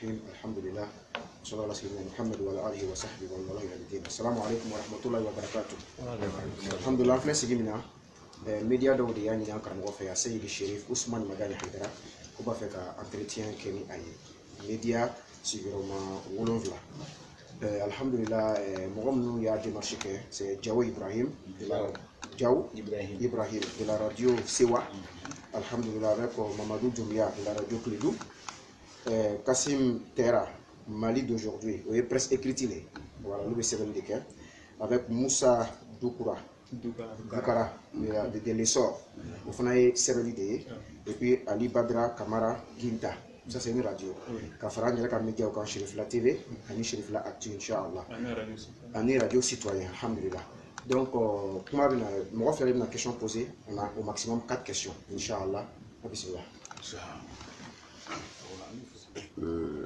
الرحيم الحمد لله صلى الله على سيدنا محمد وعلى آله وصحبه ومن والاه إلى الدين. السلام عليكم ورحمة الله وبركاته. الحمد لله فلان سيجينا ميديا دودي يعني نكرم وفيا سيد الشريف عثمان مغاني حيدرا كوبا فيكا entretien كني أي ميديا سيجرما ولونفلا. الحمد لله مغمنو يا دمشق c'est Diaw Ibrahim de la radio Sewa. Alhamdulillah avec Mamadou Djoumia de la radio Klidou. Kassim Terra, Mali d'aujourd'hui, oui, presse écrite, voilà, nous sommes avec Moussa Doukoura, de l'essor, vous faites Serolide, et puis Ali Badra Kamara Ginta, ça c'est une radio. Kafara, il y a un média au Chérif la TV, un Chérif la Actu, Inch'Allah. Un radio citoyen, alhamdulillah. Donc, moi, je vais faire une question posée, on a au maximum 4 questions, Inch'Allah. Bismillah.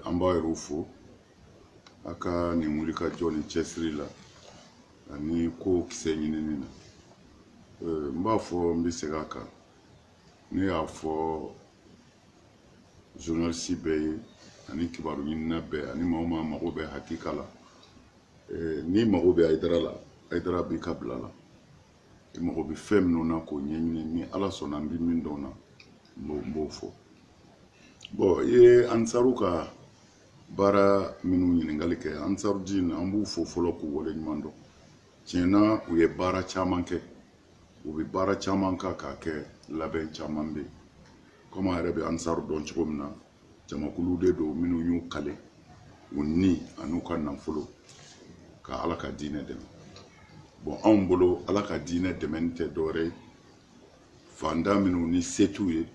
Amba erufo aka ni mulika John Cheslila ani ko kisenyi nina mba fo mbisegaka ni afo journaliste be ani kibaru nyina be ani mama magobe hakikala ni magobe aidara bi kabla la magobe fem nona ko nyenyi ni ala sona mbi mindona mbofo bon ye ansaruka bara minu ɲiningali kɛ ansaru jin an b'u fo fɔlɔ k'u wale ɲuman dɔn tiɲɛna u ye baara caman kɛ u bɛ baara caman k'a kɛ labɛn caman bɛ komi an yɛrɛ bɛ ansaru dɔn cogo min na jamakulu de don minnu y'u kale u ni an'u ka nafolo ka ala ka diinɛ dɛmɛ bon anw bolo ala ka diinɛ dɛmɛni tɛ dɔwɛrɛ ye fanda minnu ni se t'u ye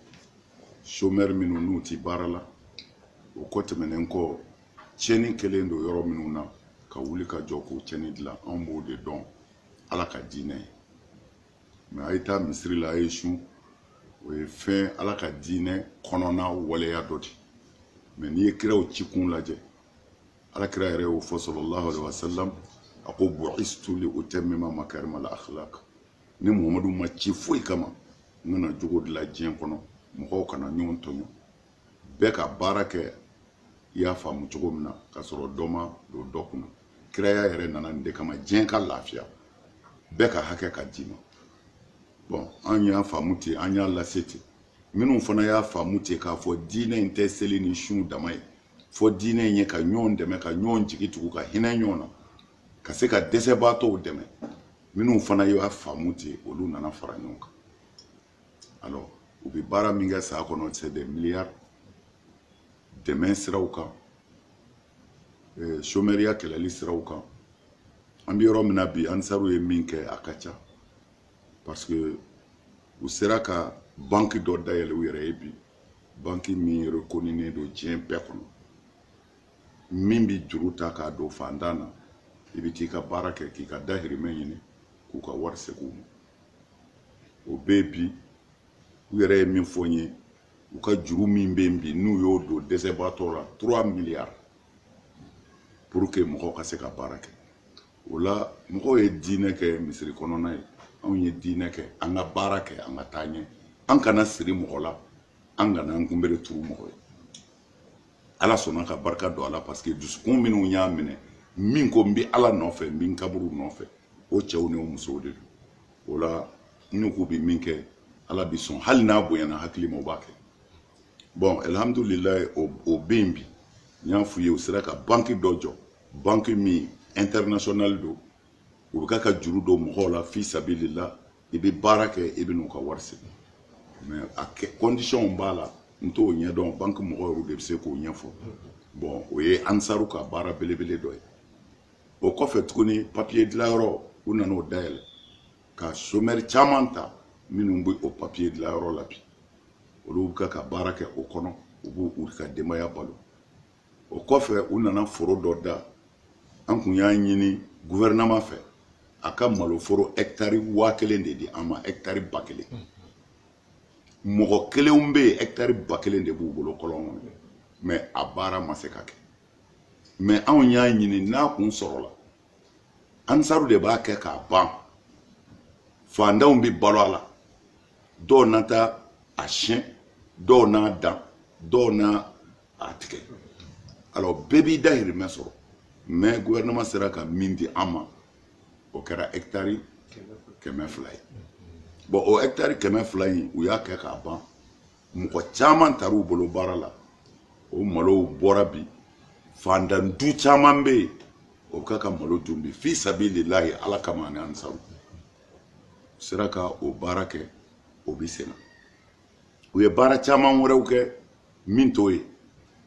chômeur minnu n'u ti baara la o kɔ tɛmɛnen kɔ tiɲɛni kɛlen don yɔrɔ minnu na ka wuli ka jɔ k'o tiɲɛni dilan anw b'o de dɔn ala ka diinɛ ye mɛ a ye taa misiri la a ye sun o ye fɛn ala ka diinɛ kɔnɔna waleya dɔ di mɛ n'i ye kiraw cikun lajɛ ala kira yɛrɛ y'o fɔ sallallahu alaihi wasallam a ko bu'istu li utammima makarima al akhlaq ni muhamadu ma ci foyi kama n kana jogo dilan diɲɛ kɔnɔ mɔgɔw kana ɲɔgɔn tɔɲɔ bɛɛ ka baara kɛ i y'a faamu cogo min na ka sɔrɔ dɔ ma don dɔ kunna kiraya yɛrɛ nana nin de kama diɲɛ ka lafiya bɛɛ ka hakɛ ka d'i ma bon an y'a faamu ten an y'a lase ten minnu fana y'a faamu ten k'a fɔ diinɛ in tɛ seli ni sun dama ye fɔ diinɛ in ye ka ɲɔgɔn dɛmɛ ka ɲɔgɔn jigi tugu ka hinɛ ɲɔgɔn na ka se ka dɛsɛbaatɔw dɛmɛ minnu fana y'a faamu ten olu nana fara ɲɔgɔn kan alors u bɛ baara min kɛ san kɔnɔ c'est des milliards dɛmɛ siraw kan chômeriya kɛlɛli siraw kan an bɛ yɔrɔ min na bi ansaru ye min kɛ a ka ca parce que u sera ka banque dɔ dayɛlɛ u yɛrɛ ye bi banque min reconnue don diɲɛ bɛɛ kɔnɔ min bɛ juru ta k'a don fantan na i bɛ t'i ka baara kɛ k'i ka dahirimɛ ɲini k'u ka wari segin u ma o bɛɛ bi u yɛrɛ ye min fɔ n ye u ka juru min bɛ yen bi n'u y'o don dɛsɛbaatɔ la 3 milliards pour que mɔgɔw ka se ka baara kɛ o la mɔgɔw ye diinɛ kɛ misiri kɔnɔna ye anw ye diinɛ kɛ an ka baara kɛ an ka taa ɲɛ an kana siri mɔgɔ la an kana an kunbere turu mɔgɔ ye ala sɔnna ka barika don a la parce que dusukun minnu y'a minɛ min ko n bɛ ala nɔfɛ n bɛ n kaburu nɔfɛ o cɛw ni o musow de don o la n'u k'u bɛ min kɛ ala bi sɔn hali n'a bonyana hakili ma o b'a kɛ bon alhamdulilayi o bɛ yen bi n y'a f'u ye u sera ka banque dɔ jɔ banque min international don u bɛ ka juru don mɔgɔw la fi sabilillah i bɛ baara kɛ i bɛ n'u ka wari segin mais a kɛ condition b'a la n t'o ɲɛdɔn banque mɔgɔw yɛrɛ de bɛ se k'o ɲɛfɔ bon o ye ansaru ka baara belebele dɔ ye o kɔfɛ tuguni papier dilanyɔrɔ u nana o dayɛlɛ ka chômeur caman ta minnu bɛ o papier dilanyɔrɔ la bi olu bɛ ka baara kɛ o kɔnɔ u b'u ka denbaya balo o kɔfɛ u nana foro dɔ da an kun y'a ɲini gouvernement fɛ a ka maloforo hectare 1000 de di an ma hectare 1000 mɔgɔ kelenw bɛ yen hectare 1000 de b'u bolo kɔlɔn kɔnɔ mais a baara ma se ka kɛ mais anw y'a ɲini n'a kun sɔrɔla ansaru de b'a kɛ k'a ban fandanw bɛ balo a la dɔw na taa a siyɛn dɔw n'a dan dɔw n'a a tigɛ alors bɛɛ b'i dahirimɛ sɔrɔ mais gouvernement sera ka min di an ma o kɛra hectare 200 ye bon o hectare 200 in u y'a kɛ k'a ban mɔgɔ caman tar'u bolo baara la o malow bɔra bi fandan du caman bɛ yen o bɛ ka malo dun bi fi sabilillahi ala kama ani ansaru sera ka o baara kɛ o bi senna u ye baara caman wɛrɛw kɛ min t'o ye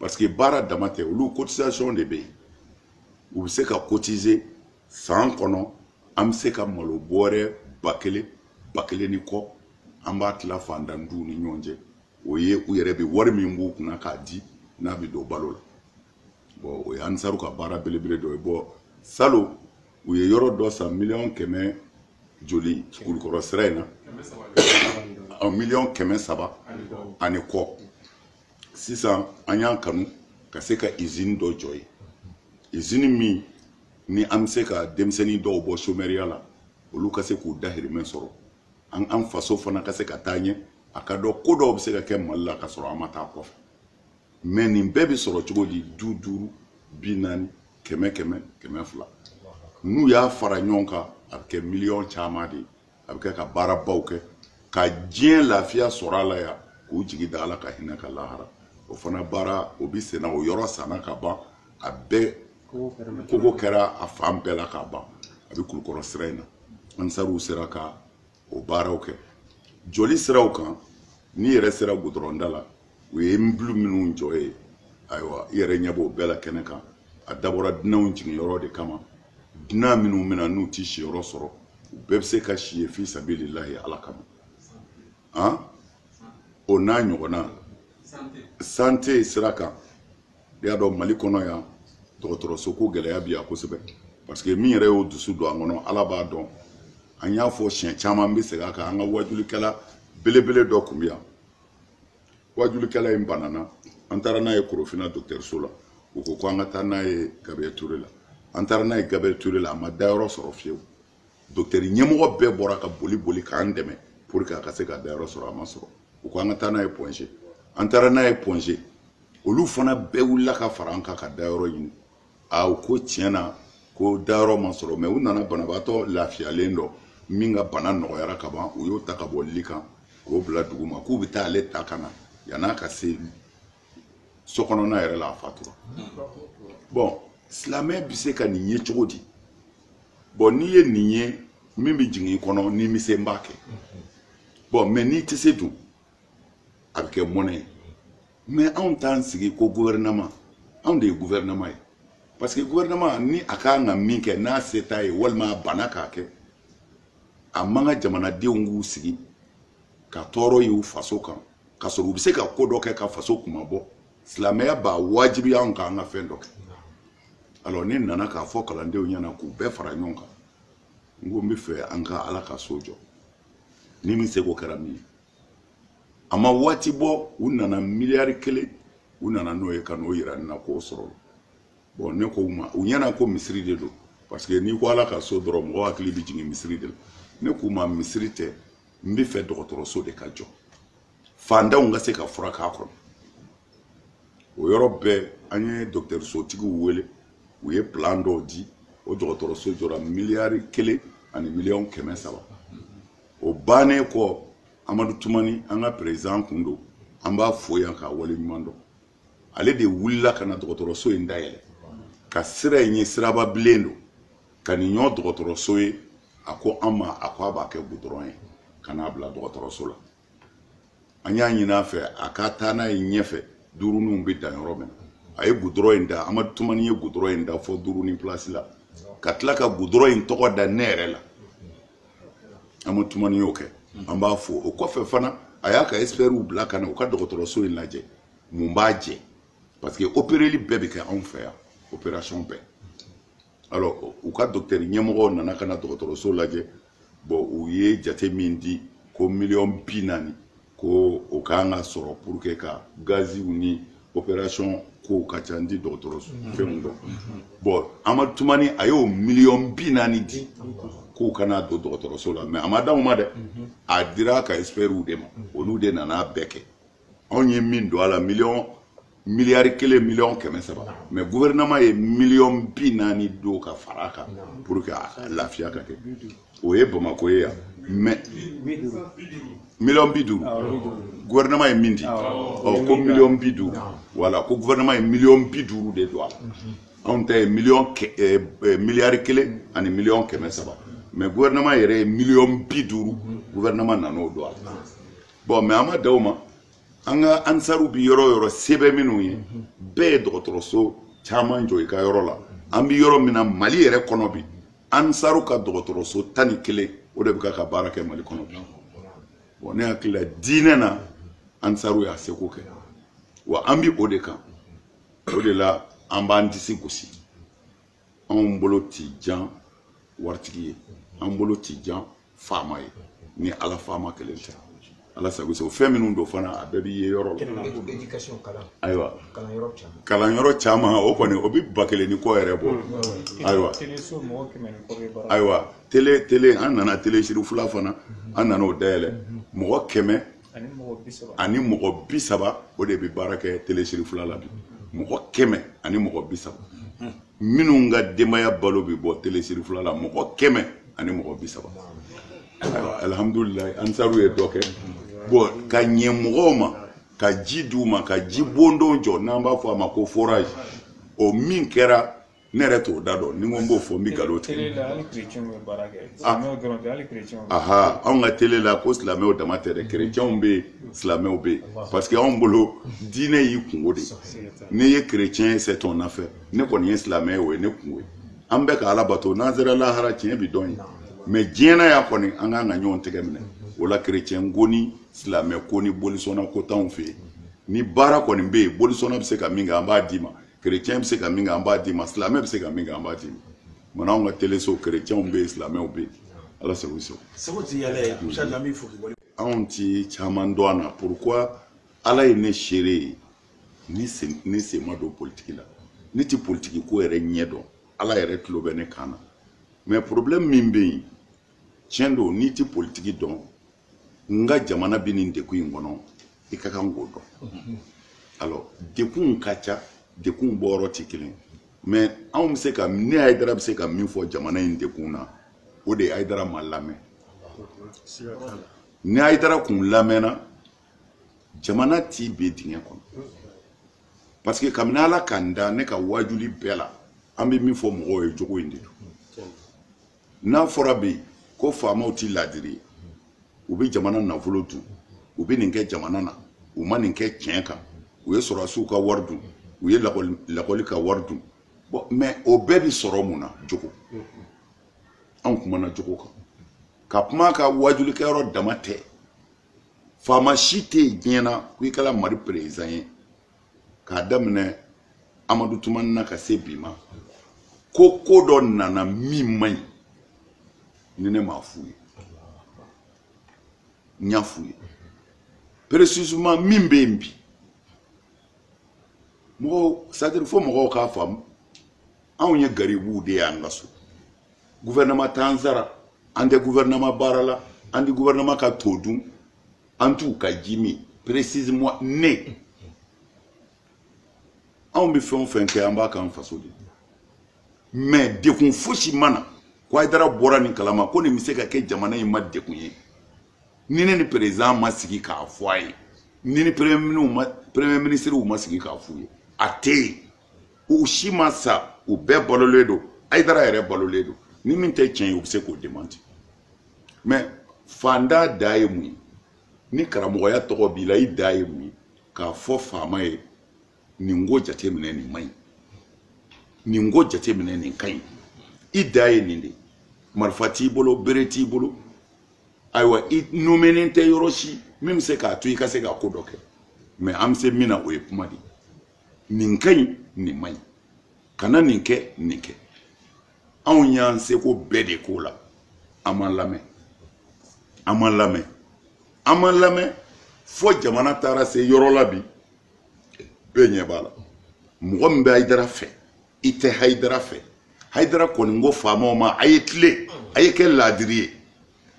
parce que baara dama tɛ olu cotisation de bɛ yen u bɛ se ka cotiser san kɔnɔ an bɛ se ka malo bɔrɛ 1000 ni kɔ an b'a tila fandan du ni ɲɔgɔn cɛ o ye u yɛrɛ bɛ wari min b'u kunna k'a di n'a bɛ don balo la bon o ye ansaru ka baara belebele dɔ ye bon salo u ye yɔrɔ dɔ san 100 joli kulukɔrɔ sira in na 300 ani kɔ sisan an y'an kanu ka se ka usine dɔ jɔ ye usine min ni an bɛ se ka denmisɛnnin dɔw bɔ chômeriya la olu ka se k'u dahirimɛ sɔrɔ an faso fana ka se ka taa ɲɛ a ka dɔn ko dɔw bɛ se ka kɛ Mali la ka sɔrɔ an ma taa kɔfɛ mais nin bɛɛ bɛ sɔrɔ cogo di 50, 40, 100, n'u y'a fara ɲɔgɔn kan a bɛ kɛ miliyɔn caman de ye a bɛ kɛ ka baarabaw kɛ ka diɲɛ lafiya sɔrɔ a la yan k'u jigi da Ala ka hinɛ ka lahara o fana baara o bɛ senna o yɔrɔ sanna ka ban a bɛɛ kogo kɛra a fan bɛɛ la ka ban a bɛ kulukɔrɔ sira in na ansaruw sera ka o baaraw kɛ joli siraw kan n'i yɛrɛ sera goudronda la u ye mbulu minnu jɔ ye ayiwa i yɛrɛ ɲɛ b'o bɛɛ la kɛnɛ kan a dabɔra dunanw jigiyɔrɔ de kama dunan minnu bɛna n'u tɛ siyɔrɔ sɔrɔ u bɛɛ bɛ se ka si ye fi sabilillahi ala kama o n'a ɲɔgɔnna santé sira kan i y'a dɔn Mali kɔnɔ yan dɔgɔtɔrɔso ko gɛlɛya bɛ yan kosɛbɛ parce que min yɛrɛ y'o dusu don an kɔnɔ ala b'a dɔn an y'a fɔ siɲɛ caman bɛ segin a kan an ka wajulikɛla belebele dɔ tun bɛ yan wajulikɛla in banana an taara n'a ye Korofina dɔgɔtɔrɔso la u ko an ka taa n'a ye Gabriel Ture la an taara n'a ye Gabriel Ture la a ma dayɔrɔ sɔrɔ fiyewu dɔgɔtɔrɔ ɲɛmɔgɔ bɛɛ bɔra ka boli k'an dɛmɛ pour que a ka se ka dayɔrɔ sɔrɔ a ma sɔrɔ u ko an ka taa n'a ye Point G an taara n'a ye Point G olu fana bɛɛ wulila ka fara an kan ka dayɔrɔ ɲini u ko tiɲɛna ko dayɔrɔ ma sɔrɔ mais u nana banabaatɔ lafiyalen dɔ min ka bana nɔgɔyara ka ban u y'o ta ka bɔ li kan k'o bila dugu ma k'u bɛ taa ale ta ka na yan'a ka se so kɔnɔna yɛrɛ la a fatura bon silamɛ bɛ se ka nin ye cogo di bon n'i ye nin ye min bɛ jigin i kɔnɔ n'i mi se n b'a kɛ bon mais n'i tɛ se dun a bɛ kɛ mɔnɛ ye mais anw t'an sigi ko gouvernement anw de ye gouvernement ye parce que gouvernement ni a kan ka min kɛ n'a se t'a ye walima a banna k'a kɛ a man ka jamanadenw k'u sigi ka tɔɔrɔ y'u faso kan ka sɔrɔ u bɛ se ka ko dɔ kɛ ka faso kuma bɔ silamɛya b'a wajibiya anw kan an ka fɛn dɔ kɛ alors ne nana k'a fɔ kalandenw ɲɛna k'u bɛɛ fara ɲɔgɔn kan n ko n bɛ fɛ an ka ala ka so jɔ ni min se ko kɛra min ye a ma waati bɔ u nana miliyari 1 u nana n'o ye ka n'o yira n na k'o sɔrɔ bon ne ko u ma u ɲɛna ko misiri de don parce que n'i ko ala ka so dɔrɔn mɔgɔ hakili bɛ jigin misiri de la ne k'u ma misiri tɛ n bɛ fɛ dɔgɔtɔrɔso de ka jɔ fantanw ka se ka fura k'a kɔnɔ o yɔrɔ bɛɛ an ye dɔgɔtɔrɔsotigiw wele u ye plan dɔw di o dɔgɔtɔrɔso jɔra miliyari 1 ani miliyɔn 300 o bannen kɔ Amadu Tumani an ka président kun don an b'a fo yan k'a wale ɲuman dɔn ale de wulila ka na dɔgɔtɔrɔso in dayɛlɛ ka sira in ye siraba bilen don ka nin ɲɔ dɔgɔtɔrɔso ye a ko an ma a ko a b'a kɛ goudron ye ka n'a bila dɔgɔtɔrɔso la an y'a ɲini a fɛ a ka taa n'a ye ɲɛfɛ duuruninw bɛ dan yɔrɔ min a ye goudron in da Amadu Tumani ye goudron in da fɔ duurunin place la ka tila ka goudron in tɔgɔ da ne yɛrɛ la Amadu Tumani y'o kɛ an b'a fo o kɔfɛ fana a y'a ka experts bila ka na u ka dɔgɔtɔrɔso in lajɛ mun b'a jɛ parce que opéreli bɛɛ bɛ kɛ anw fɛ yan opération bɛɛ alors u ka docteur ɲɛmɔgɔw nana ka na dɔgɔtɔrɔso lajɛ bon u ye jate min di ko miliyɔn 40 ko o kan ka sɔrɔ pour que ka gaziw ni opération ko ka ca di dɔgɔtɔrɔso fɛnw dɔn bon Amadu Tumani a y'o miliyɔn 40 di k'u kana don dɔgɔtɔrɔso la mais a ma d'anw ma dɛ a dira ka experts de ma olu de nana bɛɛ kɛ anw ye min don a la miliyɔn miliyari 1 miliyɔn 300 mais gouvernement ye miliyɔn 40 do ka fara kan pour que lafiya ka kɛ o ye Bamako ye yan mais miliyɔn 50 gouvernement ye min di ko miliyɔn 50 voilà ko gouvernement ye miliyɔn 50 de do a la anw ta ye miliyari 1 ani miliyɔn 300 mais gouvernement yɛrɛ ye miliyɔn 50 gouvernement nan'o do a la bon mais an ma daw ma an ka ansaru bi yɔrɔ yɔrɔ sɛbɛn minnu ye bɛɛ ye dɔgɔtɔrɔso caman jɔ i ka yɔrɔ la an bi yɔrɔ min na Mali yɛrɛ kɔnɔ bi ansaru ka dɔgɔtɔrɔso 11 o de bɛ ka baara kɛ Mali kɔnɔ bi bon ne hakili la diinɛ na ansaru y'a seko kɛ wa an bi o de kan o de la an b'an disi gosi anw bolo ti jan waritigi ye an bolo ti jan faama ye ni Ala faama kelen tɛ Ala sago so fɛn minnu do fana a bɛɛ bi ye yɔrɔ la ayiwa kalanyɔrɔ caman o kɔni o bi ba kelen ni kɔ yɛrɛ bɔ ayiwa tele an nana tele siri fula fana an nana o dayɛlɛ mɔgɔ 100 ani mɔgɔ 30 o de bi baara kɛ tele siri fula la bi mɔgɔ 100 ani mɔgɔ 30 minnu ka denbaya balo bi bɔ tele siri fula la mɔgɔ 100 ani mɔgɔ 30 alhamdulillah ansaru ye dɔ kɛ bon ka ɲɛ mɔgɔw ma ka ji d'u ma ka ji bondon jɔ n'an b'a fɔ a ma ko forage o min kɛra ne yɛrɛ t'o da dɔn ni n ko n b'o fɔ n bɛ nkalon tigɛ anw ka tele la ko silamɛw dama tɛ dɛ kerecɛnw bɛ yen silamɛw bɛ yen parce que anw bolo diinɛ y'i kungo de n'i ye kerecɛn ye c'est ton affaire ne kɔni ye silamɛ ye o ye ne kungo ye an bɛ ka Ala bato n'an sera lahara tiɲɛ bi dɔn ye mais diɲɛna ya kɔni an kan ka ɲɔgɔn tɛgɛ minɛ o la kerecɛn ko ni silamɛ ko ni bolisɔnna ko t'anw fɛ yen ni baara kɔni bɛ yen bolisɔnna bɛ se ka min kɛ an b'a d'i ma kerecɛn bɛ se ka min kɛ an b'a d'i ma silamɛ bɛ se ka min kɛ an b'a d'i ma mana anw ka teleso kerecɛnw bɛ yen silamɛw bɛ yen Ala sago i sago anw ti caman dɔn a na pourquoi Ala ye ne seere ye ne sen ma don politiki la ne ti politiki ko yɛrɛ ɲɛ dɔn Ala yɛrɛ tulo bɛ ne kan na mais problème min bɛ yen tiɲɛ don n'i ti politiki dɔn n ka jamana bɛ nin dekun in kɔnɔ i ka kan k'o dɔn alors dekun ka ca dekun bɔyɔrɔ tɛ kelen mais anw bɛ se ka ne Hayidara bɛ se ka min fɔ jamana in dekun na o de ye Hayidara ma lamɛn ni Hayidara kun lamɛnna jamana t'i bɛ dingɛ kɔnɔ parce que kabini Ala k'an da ne ka wajuli bɛɛ la an bɛ min fɔ mɔgɔw ye jogo in de don n'a fɔra bi ko faamaw ti ladiri ye u bɛ jamana nafolo dun u bɛ nin kɛ jamana na u ma nin kɛ tiɲɛ kan u ye sɔrɔdasiw ka wari dun u ye lakɔli ka wari dun bon mais o bɛɛ bi sɔrɔ mun na jogo anw kumana jogo kan ka kuma ka wajulikɛyɔrɔ dama tɛ faama si tɛ yen diɲɛ na ko i kɛra Mali président ye k'a daminɛ Amadu Tumani na ka se bi ma ko dɔ nana min man ɲi ni ne m'a f'u ye n y'a f'u ye précisément min bɛ yen bi mɔgɔw c'est-à-dire fo mɔgɔw k'a faamu anw ye garibuw de y'an ka so gouvernement t'an sara an tɛ gouvernement baara la an tɛ gouvernement ka to dun an t'u ka ji min précisément ne anw bɛ fɛn o fɛn kɛ an b'a k'an faso de mais dekun fosi mana ko Hayidara bɔra nin kalama ko nin bɛ se ka kɛ jamana in ma dekun ye ni ne ni président ma sigi k'a fɔ a ye ni ni premier ministre ma sigi k'a f'u ye a tɛ yen u si ma sa u bɛɛ balolen don Hayidara yɛrɛ balolen don ni min tɛ tiɲɛ ye u bɛ se k'o démentir mais fanda da ye mun ye ni karamɔgɔya tɔgɔ b'i la i da ye mun ye k'a fɔ faama ye nin ko jateminɛ nin man ɲi nin ko jateminɛ nin ka ɲi i da ye nin de marifa t'i bolo bere t'i bolo ayiwa i numenen tɛ yɔrɔ si min bɛ se k'a to i ka se ka ko dɔ kɛ mais an bɛ se min na o ye kuma de nin ka ɲi nin man ɲi kana nin kɛ nin kɛ anw y'an seko bɛɛ de k'o la an ma lamɛn an ma lamɛn an ma lamɛn fo jamana taara se yɔrɔ la bi bɛɛ ɲɛ b'a la mɔgɔ min bɛ Hayidara fɛ i tɛ Hayidara fɛ Hayidara kɔni ko faamaw ma a ye tile a ye kɛ laadiri ye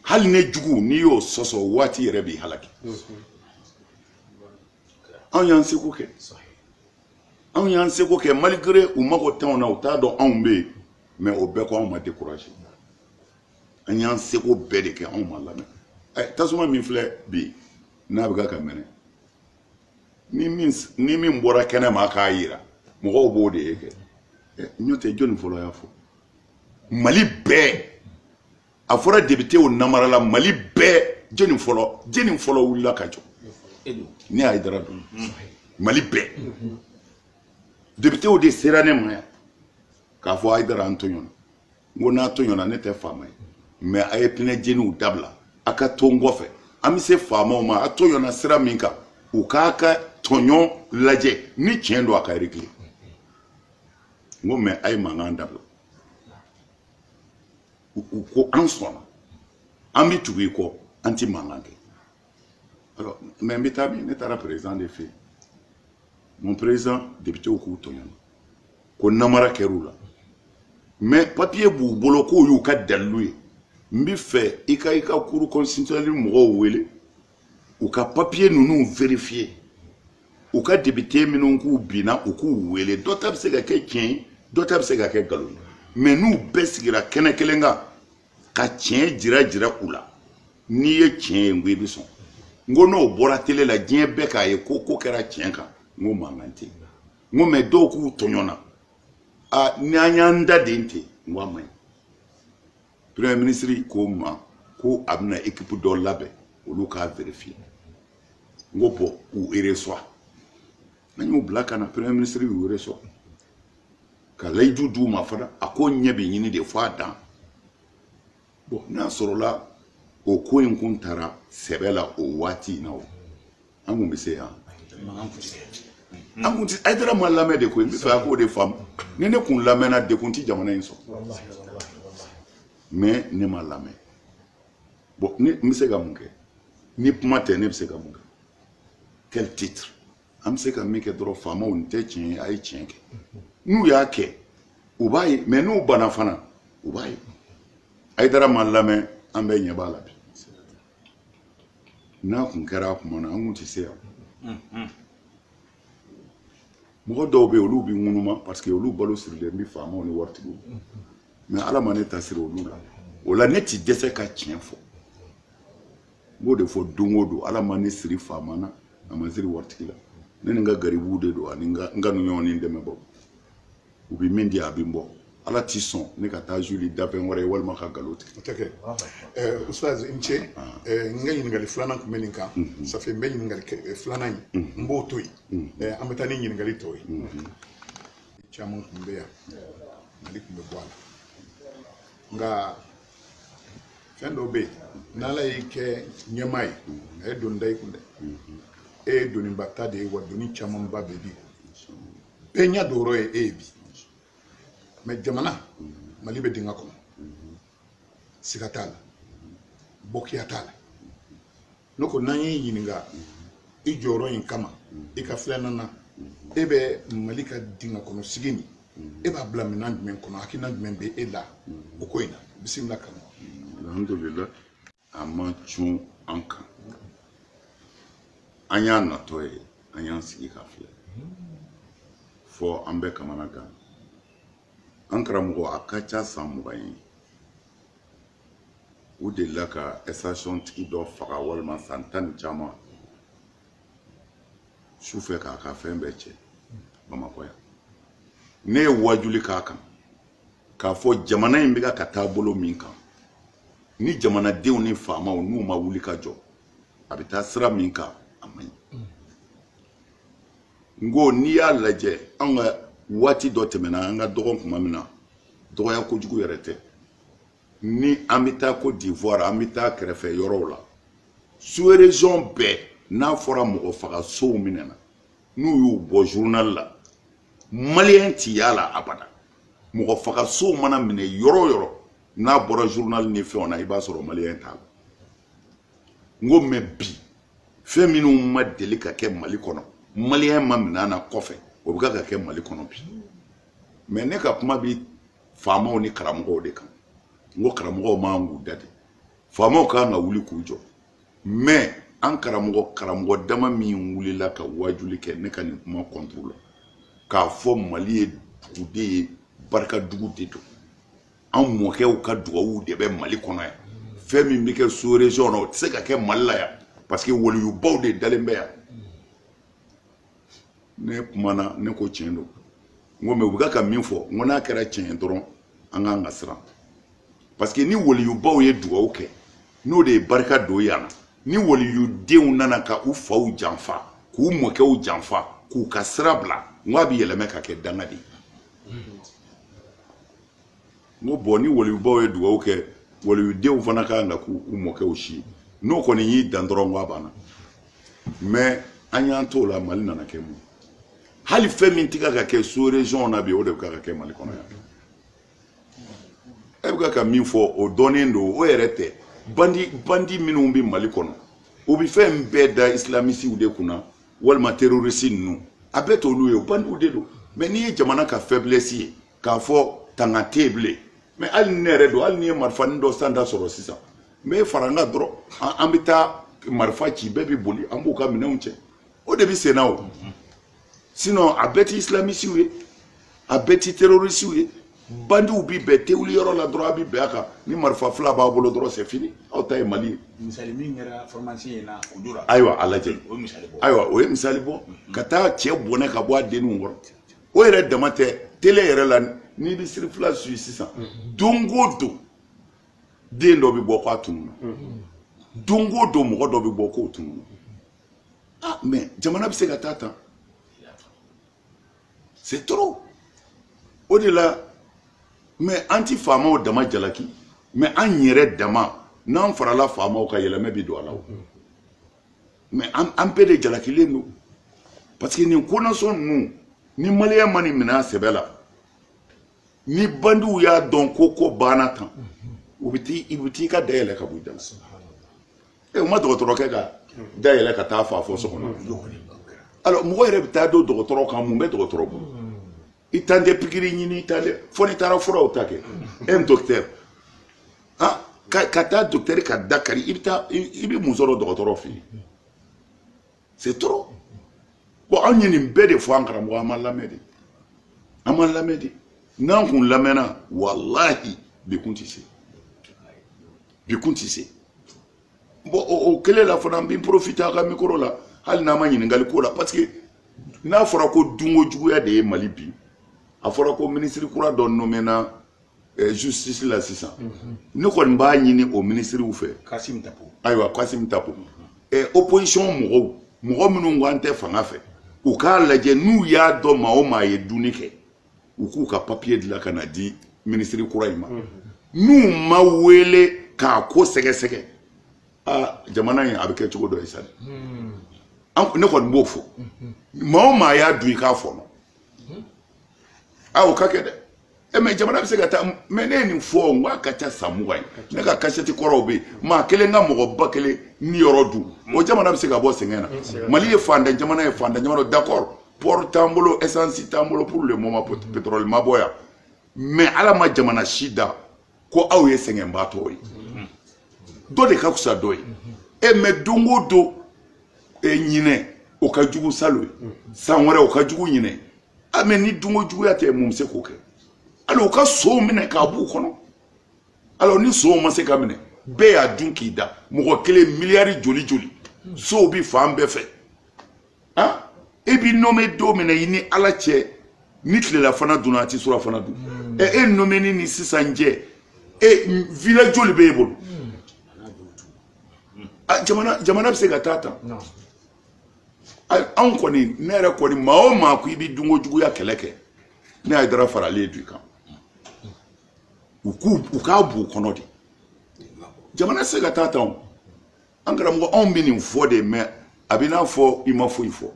hali ne jugu n'i y'o sɔsɔ waati yɛrɛ b'i halaki anw y'an seko kɛ anw y'an seko kɛ malgré u mago tɛnw na u t'a dɔn anw bɛ yen mais o bɛɛ ko anw ma découragé an y'an seko bɛɛ de kɛ anw ma lamɛn tasuma min filɛ bi n'a bɛ ka mɛnɛ ni min bɔra kɛnɛ ma k'a yira mɔgɔw b'o de ye kɛ n'o tɛ jɔnni fɔlɔ y'a fɔ Mali bɛɛ a fɔra député o namarala Mali bɛɛ jɔnni fɔlɔ wulila ka jɔ ni Haidara don Mali bɛɛ député o de sera ne ma yan k'a fɔ Haidara an to ɲɔgɔn n ko n'a to ɲɔgɔn ne tɛ faama ye mais a ye pinɛ jeniw dabila a ka to n kɔfɛ an bɛ se faamaw ma a to ɲɔgɔn sira min kan u k'a ka tɔɲɔn lajɛ ni tiɲɛ don a ka réglé n ko mais a ye mankan dabila u ko an sɔnna an bɛ tugu i kɔ an ti mankan kɛ alors mais n bɛ taa min ne taara président de fɛ yen mon président député k'u tɔɲɔn ko namara kɛr'u la mais papier b'u bolo k'o y'u ka dalilu ye n bɛ fɛ i ka cour constitutionnelle mɔgɔw wele u ka papier ninnu vérifier u ka député minnu k'u binna u k'u wele dɔ ta bɛ se ka kɛ tiɲɛ ye dɔ ta bɛ se ka kɛ nkalon ye mais n'u bɛɛ sigira kɛnɛ kelen kan ka tiɲɛ jira u la n'i ye tiɲɛ ye n ko i bɛ sɔn n ko n'o bɔra télé la diɲɛ bɛɛ k'a ye ko kɛra tiɲɛ kan n ko mankan tɛ n ko mais dɔw k'u tɔɲɔn na ni an y'an da den ten n ko a man ɲi premier ministre ko n ma ko a bɛna équipe dɔ labɛn olu k'a vérifier n ko bɔn u reçoit an y'u bila ka na premier ministre y'u reçoit ka layidu d'u ma fana a ko ɲɛ bɛ ɲini de fɔ a dan bon n'a sɔrɔla o ko in kun taara sɛbɛ la o waati in na o an kun bɛ se yan an kun ti Haidara ma lamɛn de koyi n bɛ fɛ a k'o de faamu ni ne kun lamɛnna dekun ti jamana in sɔrɔ mais ne ma lamɛn bon n bɛ se ka mun kɛ ni kuma tɛ ne bɛ se ka mun kɛ quel titre an bɛ se ka min kɛ dɔrɔn faamaw nin tɛ tiɲɛ ye a ye tiɲɛ kɛ n'u y'a kɛ u b'a ye mais n'u banna fana u b'a ye Haidara ma lamɛn an bɛɛ ɲɛ b'a la bi n'a kun kɛra a kuma na an kun tɛ se yan mɔgɔ dɔw bɛ yen olu bɛ ŋunuma parce que olu balo sirilen bɛ faamaw ni waritigiw mais ala ma ne ta siri olu la o la ne ti dɛsɛ ka tiɲɛ fɔ n b'o de fɔ don o don ala ma ne siri faama na a ma siri waritigi la ne ni n ka garibuw de don ani n ka ɲɔgɔn ni dɛmɛbagaw u bɛ min di a bɛ n bɔ ala t'i sɔn ne ka taa juli dabɛn wɛrɛ ye walima ka nkalon tigɛ. o tɛ kɛ ustaz n cɛ n ka ɲininkali filanan tun bɛ nin kan safe n bɛ ɲininkali filanan in n b'o to yen an bɛ taa ni ɲininkali tɔw ye caman tun bɛ yan mali tun bɛ bɔ a la nka fɛn dɔw bɛ yen n'ala y'i kɛ ɲɛmaa ye a ye doni da i kun dɛ e ye doniba ta de ye wa doni camanba bɛ bi bɛɛ ɲɛ don yɔrɔ ye e ye bi mais jamana mali bɛ dingɛ kɔnɔ siga t'a la bɔkiya t'a la ne ko n'an y'i ɲininka i jɔyɔrɔ in kama i ka filanan na e bɛ mali ka dingɛ kɔnɔ sigi nin e b'a bila minɛn jumɛn kɔnɔ hakilina jumɛn bɛ e la o ko in na bisimila kama. alhamdulillah a ma cun an kan an y'a natɔ ye an y'an sigi ka filɛ fɔ an bɛ kamana gan an karamɔgɔ a ka ca san 20 ye u delila ka station tigi dɔ faga walima san 10 ni caman su fɛ k'a ka fɛn bɛɛ cɛ bamakɔ yan ne ye wajuli k'a kan k'a fɔ jamana in bɛ ka taa bolo min kan ni jamanadenw ni faamaw n'u ma wuli ka jɔ a bɛ taa sira min kan a man ɲi n ko n'i y'a lajɛ an ka waati dɔ tɛmɛna an ka dɔgɔn tuma min na dɔgɔya kojugu yɛrɛ tɛ ni an bɛ taa Côte d'Ivoire an bɛ taa kɛrɛfɛ yɔrɔw la sous-région bɛɛ n'a fɔra mɔgɔ faga sow minɛna n'u y'u bɔ journal la maliyɛn ti y'a la abada mɔgɔ faga sow mana minɛ yɔrɔ o yɔrɔ n'a bɔra journal ni fɛnw na i b'a sɔrɔ maliyɛn t'a la n ko mais bi fɛn minnu ma deli ka kɛ Mali kɔnɔ maliyɛn ma minɛ na kɔfɛ o bɛ ka kɛ Mali kɔnɔ bi mais ne ka kuma bi faamaw ni karamɔgɔw de kan n ko karamɔgɔw man k'u da de faamaw kan ka wuli k'u jɔ mais an karamɔgɔ dama min wulila ka wajuli kɛ ne ka nin kuma contre la k'a fɔ Mali ye dugude ye barika dugu de don an mɔkɛw ka dugawu de bɛ Mali kɔnɔ yan fɛn min bɛ kɛ sous région na o tɛ se ka kɛ Mali la yan parce que waliyubaw de dalen bɛ yan ne kumana ne ko tiɲɛ don n ko mais u bɛ ka min fɔ n ko n'a kɛra tiɲɛ ye dɔrɔn an k'an ka siran parce que ni waliyubaw ye dugawu kɛ n'o de ye barika don yan ni waliyudenw nana ka u faw janfa k'u mɔkɛw janfa k'u ka sira bila n ko a bɛ yɛlɛmɛ ka kɛ danga de n ko bɔn ni waliyubaw ye dugawu kɛ waliyudenw fana ka kan ka k'u mɔkɛw si n'o kɔni y'i dan dɔrɔn n ko a banna mais an y'an t'o la Mali nana kɛ mun hali fɛn min tɛ ka kɛ sous région na bi o de bɛ ka kɛ Mali kɔnɔ yan e bɛ ka min fɔ o dɔnnen don o yɛrɛ tɛ bandi minnu bɛ Mali kɔnɔ o bɛ fɛn bɛɛ da islamisiw de kunna walima terroriste ninnu a bɛɛ t'olu ye o bandiw de don mais n'i ye jamana ka faiblesse ye k'a fɔ tanga tɛ bilen mais hali ne yɛrɛ don hali n'i ye marifanin dɔ sanda sɔrɔ sisan mais e fara n kan dɔrɔn an bɛ taa marifa ci bɛɛ bɛ boli an b'u ka minɛnw cɛ o de bɛ sen na o sinon a bɛɛ tɛ islamisiw ye a bɛɛ tɛ terroriste ye bandiw bi bɛɛ tewuli yɔrɔ la dɔrɔn a bɛ bɛn a kan ni marifa fila b'a bolo dɔrɔn c'est fini aw ta ye Mali ye misali min kɛra formation in na o dora ayiwa a lajɛ ayiwa o ye misali bɔ ka taa cɛ bɔnɛ ka bɔ a denninw kɔrɔ o yɛrɛ dama tɛ télé yɛrɛ la n'i bɛ sirifila suit sisan don o don den dɔ bɛ bɔ k'a tununna don o don mɔgɔ dɔ bɛ bɔ k'o tununna ah mais jamana bɛ se ka taa tan c'est trop o de la mais an ti faamaw dama jalaki mais an yɛrɛ dama n'an farala faamaw ka yɛlɛmɛ bi don a la mais an bɛɛ de jalakilen don parce que nin konasɔn ninnu ni maliyɛn ma nin minɛ a sɛbɛ la ni bandiw y'a dɔn ko banna tan u bɛ t'i ka dayɛlɛ ka bɔ i da la u ma dɔgɔtɔrɔkɛ ka dayɛlɛ ka taa fa fɔ so kɔnɔ alors mɔgɔ yɛrɛ bɛ taa don dɔgɔtɔrɔ kan mun bɛ dɔgɔtɔrɔ bolo i t'an tɛ pikiri ɲini i t'an tɛ fo n'i taara furaw ta kɛ un docteur ah ka taa docteur ka da kari i bɛ mun sɔrɔ dɔgɔtɔrɔ fɛ yen c'est trop bon anw ye nin bɛɛ de fɔ an karamɔgɔ an ma lamɛn de n'an kun lamɛnna walahi bi kun tɛ se bon o kɛlen la fana n bɛ profiter a ka micro la hali n'a ma ɲininkali ko la parce que n'a fɔra ko dunko juguya de ye Mali bi a fɔra ko ministre kura dɔ nommé na justice la sisan ne kɔni b'a ɲini o ministrew fɛ Kasim Tapo ayiwa Kasim Tapo opposition mɔgɔ minnu ko an tɛ fanga fɛ u k'a lajɛ n'u y'a dɔn maa o maa ye dunni kɛ u k'u ka papier dilan ka na di ministre kura in ma n'u ma wele k'a ko sɛgɛsɛgɛ jamana in a bɛ kɛ cogo dɔ ye sa ne kɔni b'o fɔ maa o maa y'a dun i k'a fɔ o ka kɛ dɛ mais jamana bɛ se ka taa mais ne ye nin fɔ n ko a ka ca san 20 ye ne ka kasɛti kɔrɔw bɛ yen maa kelen ka mɔgɔ ba kelen ni yɔrɔ dun o jamana bɛ se ka bɔ sɛgɛn na Mali ye fantan jamana d'accord port t'an bolo essence t'an bolo pour le moment pétrole ma bɔ yan mais ala ma jamana si da ko aw ye sɛgɛnbaatɔ ye dɔ de ka fisa dɔ ye mais don o don ɲinɛ o ka jugu salo ye san wɛrɛ o ka jugu ɲinɛ mais ni dunko juguya tɛ mun bɛ se k'o kɛ alors u ka sow minɛ k'a b'u kɔnɔ alors ni sow ma se ka minɛ bɛɛ y'a dun k'i da mɔgɔ kelen miliyari joli sow bi fan bɛɛ fɛ e b'i nommé don min na i ni ala cɛ ni tilelafana dunna a ti surafana dun e nommé ni sisan cɛ village joli b'e bolo jamana bɛ se ka taa tan anw kɔni ne yɛrɛ kɔni maa o maa ko i bɛ dunko juguya kɛlɛ kɛ ne y'a dara faralen du kan u k'a b'u kɔnɔ de jamana tɛ se ka taa tan an karamɔgɔ anw bɛ nin fɔ de mais a bɛ n'a fɔ i ma foyi fɔ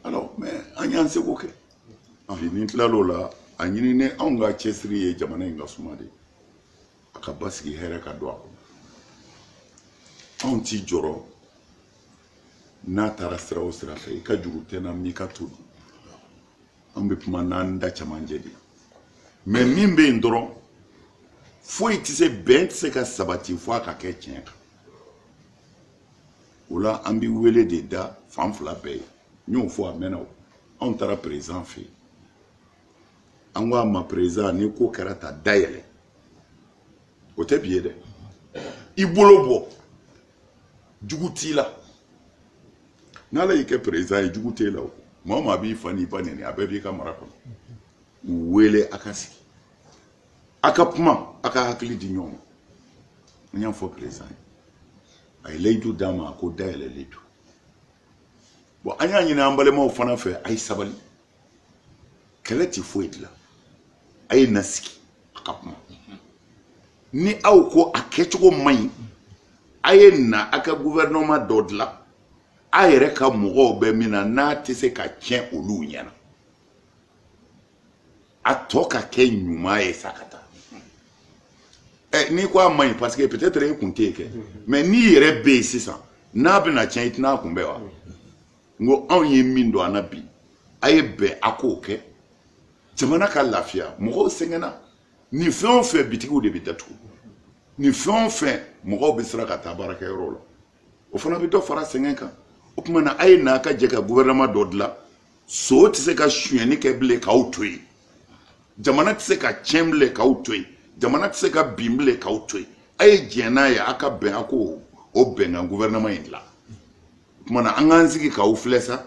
alors mais an y'an seko kɛ ni tilal'o la a ɲini ne anw ka cɛsiri ye jamana in ka suma de a ka basigi hɛrɛ ka don a kɔnɔ anw t'i jɔrɔ n'a taara sira o sira fɛ i ka juru tɛ na m'i ka to dun an bɛ kuma n'an da cɛmancɛ de mais min bɛ yen dɔrɔn foyi tɛ se bɛn tɛ se ka sabati fo a ka kɛ tiɲɛ kan o la an bɛ wele de da fan fila bɛɛ ye n y'o fɔ a mɛnna o on taara président fɛ an ko a ma président ni ko kɛra ta dayɛlɛ o tɛ bi ye dɛ i bolo bɔ jugu t'i la n'ala y'i kɛ président ye jugu t'e la o maa o maa b'i fa n'i ba nɛni a bɛɛ b'i ka mara kɔnɔ u wele a ka sigi a ka kuma a ka hakili di ɲɔgɔn ma n y'a fɔ président ye a ye layidu d'a ma a ko dayɛlɛ layidu bon an y'a ɲini an balimaw fana fɛ a ye sabali kɛlɛ tɛ foyi dilan a ye na sigi a ka kuma ni aw ko a kɛcogo man ɲi a ye na a ka gouvernement dɔ dilan a yɛrɛ ka mɔgɔw bɛ min na n'a tɛ se ka tiɲɛ olu ɲɛna a tɔ ka kɛ ɲuman ye sa ka taa n'i ko a man ɲi parce que peut-être e kun t'e kɛ mais n'i yɛrɛ bɛ yen sisan n'a bɛna tiɲɛ i tɛna a kunbɛ wa n ko anw ye min don an na bi a ye bɛn a k'o kɛ jamana ka lafiya mɔgɔw sɛgɛnna ni fɛn o fɛn bitigiw de bɛ datugu ni fɛn o fɛn mɔgɔw bɛ siran ka taa baarakɛyɔrɔ la o fana bɛ dɔ fara sɛgɛn kan o tuma na a ye n'a ka jɛ ka gouvernement dɔ dilan so tɛ se ka sonyɛni kɛ bilen k'aw to yen jamana tɛ se ka tiɲɛ bilen k'aw to yen jamana tɛ se ka bin bilen k'aw to yen a ye diɲɛ n'a ye a ka bɛn a k'o bɛnkan gouvernement in dilan o tuma na an k'an sigi k'aw filɛ sa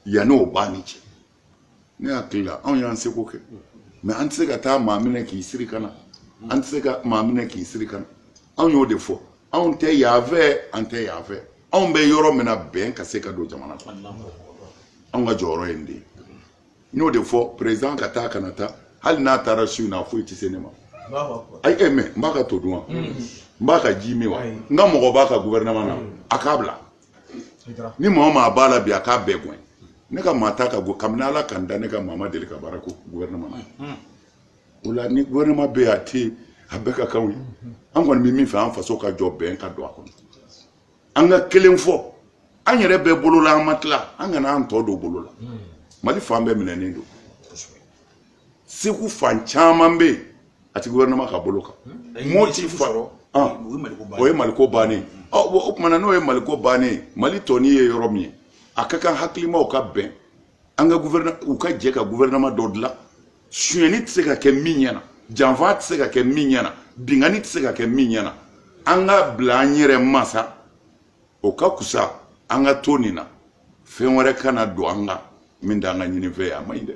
yanni o b'a ni cɛ ne hakili la anw y'an seko kɛ mais an tɛ se ka taa maa minɛ k'i siri ka na an tɛ se ka maa minɛ k'i siri ka na anw y'o de fɔ anw tɛ yan fɛ an tɛ yan fɛ anw bɛ yɔrɔ min na bɛn ka se ka don jamana kɔnɔ anw ka jɔyɔrɔ ye nin de ye n y'o de fɔ président ka taa kana taa hali n'a taara su in na foyi tɛ se ne ma ayi mɛ n b'a ka to dun wa n b'a ka ji min wa n ka mɔgɔ b'a ka gouvernement na a k'a bila ni mɔgɔ maa b'a la bi a k'a bɛɛ gɛn ne ka maa t'a ka kabini ala kan da ne ka maa ma deli ka baara ko gouvernement na o la ni gouvernement bɛ yen a tɛ a bɛɛ ka kanw ye an kɔni bɛ min fɛ an faso ka jɔ bɛn ka don a kɔnɔ an ka kelen fɔ an yɛrɛ bɛɛ bolo la an ma tila an kana an tɔ don bolo la mali fan bɛɛ minɛnen don segu fan caman bɛ yen a tɛ gouvernement ka bolo kan moti fa o ye maliko bannen o tuma na n'o ye maliko bannen mali tɔ ni ye yɔrɔ min ye a ka kan hakilimaw ka bɛn an ka u ka jɛ ka gouvernement dɔ dilan sonyɛni tɛ se ka kɛ min ɲɛna janfa tɛ se ka kɛ min ɲɛna bingani tɛ se ka kɛ min ɲɛna an ka bila an yɛrɛ masa o ka kusa an ka to nin na fɛn wɛrɛ kana don an ka min t'an ka ɲinifɛn ye a ma ɲi dɛ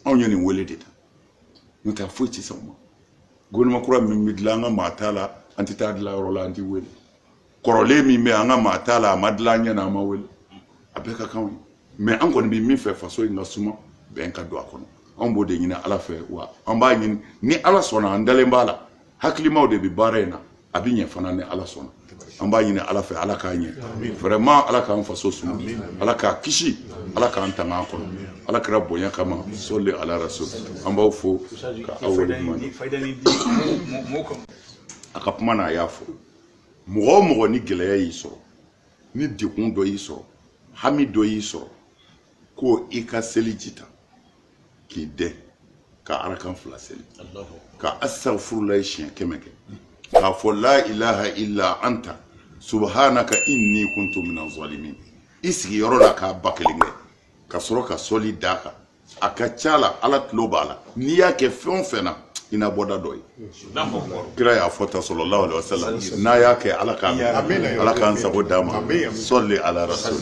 anw ye nin wele de ta n'o tɛ foyi tɛ sɔn o ma gouvernement kura min bɛ dilan an ka maa t'a la an tɛ taa dilan yɔrɔ la an tɛ wele kɔrɔlen min bɛ an ka maa t'a la a ma dilan ɲɛna an ma wele a bɛɛ ka kan ye mais an kɔni bɛ min fɛ faso in ka suma bɛn ka don a kɔnɔ anw b'o de ɲini ala fɛ wa an b'a ɲini ni ala sɔnna an dalen b'a la hakilimaw de bɛ baara in na a bɛ ɲɛ fana ni ala sɔnna an b'a ɲini ala fɛ ala k'a ɲɛ vraiment ala k'an faso suma ala k'a kisi ala k'an tanga an kɔnɔ ala kɛra bonya kama sɔli ala rasul an b'aw fo ka aw waleɲuman a ka kuma na a y'a fɔ mɔgɔ o mɔgɔ ni gɛlɛya y'i sɔrɔ ni degun dɔ y'i sɔrɔ hami dɔ y'i sɔrɔ ko i ka seli ji ta k'i dɛn ka arakan 2 seli ka astaghfirullah siɲɛ 100 kɛ k'a fɔ la ilaha illa anta subhanaka inni kuntu minaz zalimin i sigi yɔrɔ la k'a ba kelen kɛ ka sɔrɔ ka sɔli d'a kan a ka ca la ala tulo b'a la n'i y'a kɛ fɛn o fɛn na i na bɔda dɔ ye kira y'a fɔ ta sallallahu alaihi wasallam n'a y'a kɛ ala k'an sago d'a ma sɔli ala rasul